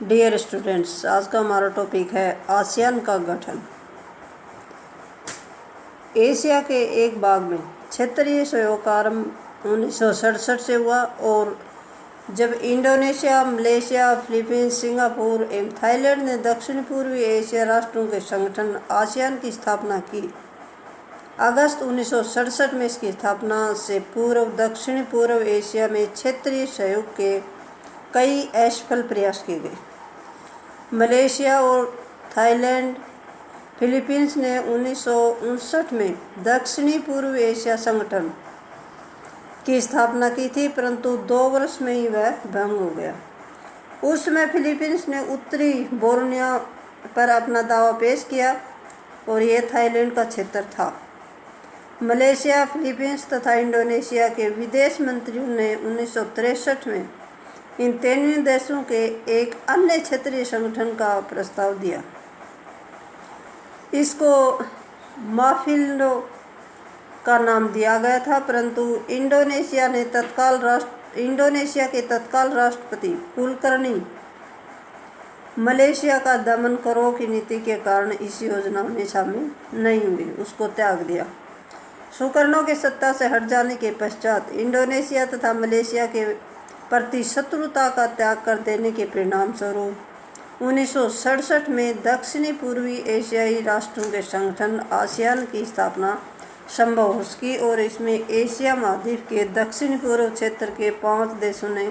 Dear students, आज का हमारा टॉपिक है आसियान का गठन। एशिया के एक भाग में क्षेत्रीय सहयोग का आरंभ 1967 से हुआ और जब इंडोनेशिया, मलेशिया, फिलीपींस, सिंगापुर एवं थाईलैंड ने दक्षिण पूर्वी एशिया राष्ट्रों के संगठन आसियान की स्थापना की। अगस्त 1967 में इसकी स्थापना से पूर्व दक्षिण पूर्व एशिया में क्षेत्रीय सहयोग के कई असफल प्रयास किए गए। मलेशिया और थाईलैंड, फिलीपींस ने 1959 में दक्षिणी पूर्व एशिया संगठन की स्थापना की थी, परंतु 2 वर्ष में ही वह भंग हो गया। उस समय फिलीपींस ने उत्तरी बोर्नियो पर अपना दावा पेश किया और यह थाईलैंड का क्षेत्र था। मलेशिया, फिलीपींस तथा इंडोनेशिया के विदेश मंत्रियों ने 1963 में इन तीनों देशों के एक अन्य क्षेत्रीय संगठन का प्रस्ताव दिया। इसको माफिल्डो का नाम दिया गया था, परंतु इंडोनेशिया के तत्काल राष्ट्रपति कुलकर्णी मलेशिया का दमन करो की नीति के कारण इस योजना में शामिल नहीं हुई, उसको त्याग दिया। सुकर्णो के सत्ता से हट जाने के पश्चात इंडोनेशिया तथा मलेशिया के प्रति शत्रुता का त्याग कर देने के परिणाम स्वरूप 1967 में दक्षिणी पूर्वी एशियाई राष्ट्रों के संगठन आसियान की स्थापना संभव हो सकी और इसमें एशिया महाद्वीप के दक्षिण पूर्व क्षेत्र के 5 देशों ने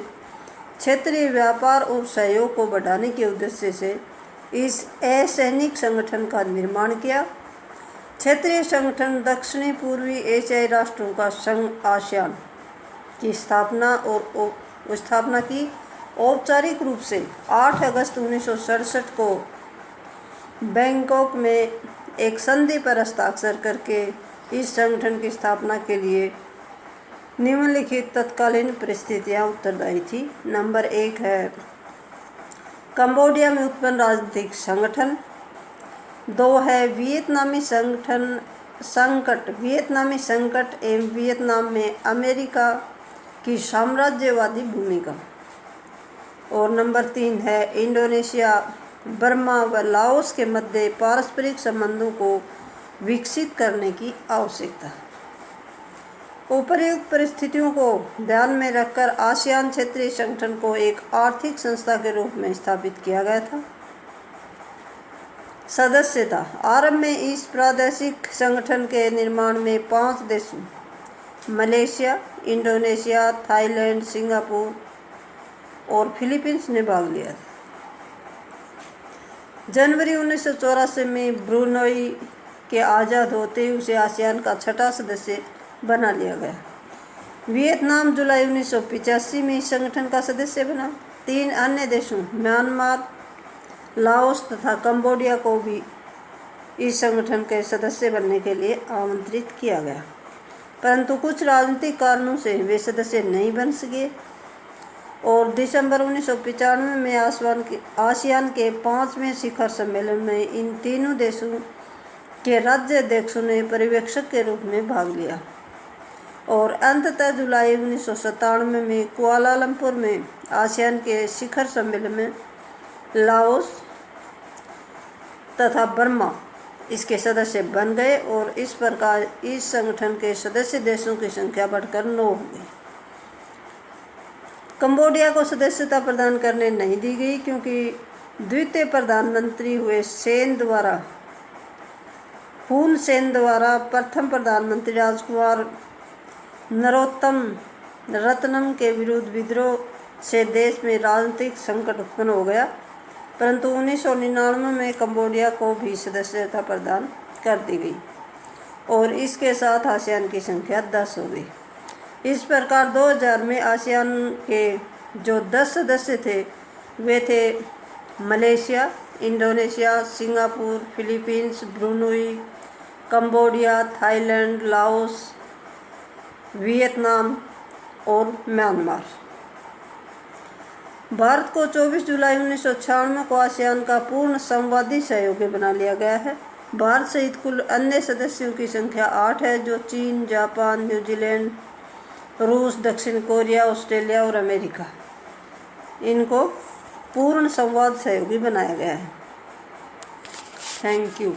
क्षेत्रीय व्यापार और सहयोग को बढ़ाने के उद्देश्य से इस असैनिक संगठन का निर्माण किया। क्षेत्रीय संगठन दक्षिणी पूर्वी एशियाई राष्ट्रों का संघ आसियान की स्थापना की औपचारिक रूप से 8 अगस्त 1967 को बैंकॉक में एक संधि पर हस्ताक्षर करके इस संगठन की स्थापना के लिए निम्नलिखित तत्कालीन परिस्थितियां उत्तरदायी थी। नंबर 1 है कंबोडिया में उत्पन्न राजनीतिक संगठन। 2 है वियतनामी संकट एवं वियतनाम में अमेरिका की साम्राज्यवादी भूमिका। और नंबर 3 है इंडोनेशिया, बर्मा व लाओस के मध्य पारस्परिक संबंधों को विकसित करने की आवश्यकता। उपर्युक्त परिस्थितियों को ध्यान में रखकर आसियान क्षेत्रीय संगठन को एक आर्थिक संस्था के रूप में स्थापित किया गया था। सदस्यता। आरंभ में इस प्रादेशिक संगठन के निर्माण में 5 देशों मलेशिया, इंडोनेशिया, थाईलैंड, सिंगापुर और फिलीपींस ने भाग लिया। जनवरी 1984 में ब्रुनई के आज़ाद होते ही उसे आसियान का 6ठा सदस्य बना लिया गया। वियतनाम जुलाई 1985 में इस संगठन का सदस्य बना। 3 अन्य देशों म्यांमार, लाओस तथा कंबोडिया को भी इस संगठन के सदस्य बनने के लिए आमंत्रित किया गया, परंतु कुछ राजनीतिक कारणों से वे सदस्य नहीं बन सके और दिसंबर 1995 में आसियान के 5वें शिखर सम्मेलन में इन तीनों देशों के राज्याध्यक्षों ने पर्यवेक्षक के रूप में भाग लिया और अंततः जुलाई 1997 में कुआलालंपुर में आसियान के शिखर सम्मेलन में लाओस तथा बर्मा इसके सदस्य बन गए और इस प्रकार इस संगठन के सदस्य देशों की संख्या बढ़कर 9 हो गई। कंबोडिया को सदस्यता प्रदान करने नहीं दी गई क्योंकि द्वितीय प्रधानमंत्री हुए हुन सेन द्वारा प्रथम प्रधानमंत्री राजकुमार नरोत्तम रत्नम के विरुद्ध विद्रोह से देश में राजनीतिक संकट उत्पन्न हो गया, परंतु 1999 में कंबोडिया को भी सदस्यता प्रदान कर दी गई और इसके साथ आसियान की संख्या 10 हो गई। इस प्रकार 2000 में आसियान के जो 10 सदस्य थे वे थे Malaysia, Indonesia, Singapore, Philippines, Brunei, Cambodia, Thailand, Laos, Vietnam और म्यांमार। भारत को 24 जुलाई 1996 को आसियान का पूर्ण संवादी सहयोगी बना लिया गया है। भारत सहित कुल अन्य सदस्यों की संख्या 8 है, जो चीन, जापान, न्यूजीलैंड, रूस, दक्षिण कोरिया, ऑस्ट्रेलिया और अमेरिका इनको पूर्ण संवाद सहयोगी बनाया गया है। Thank you.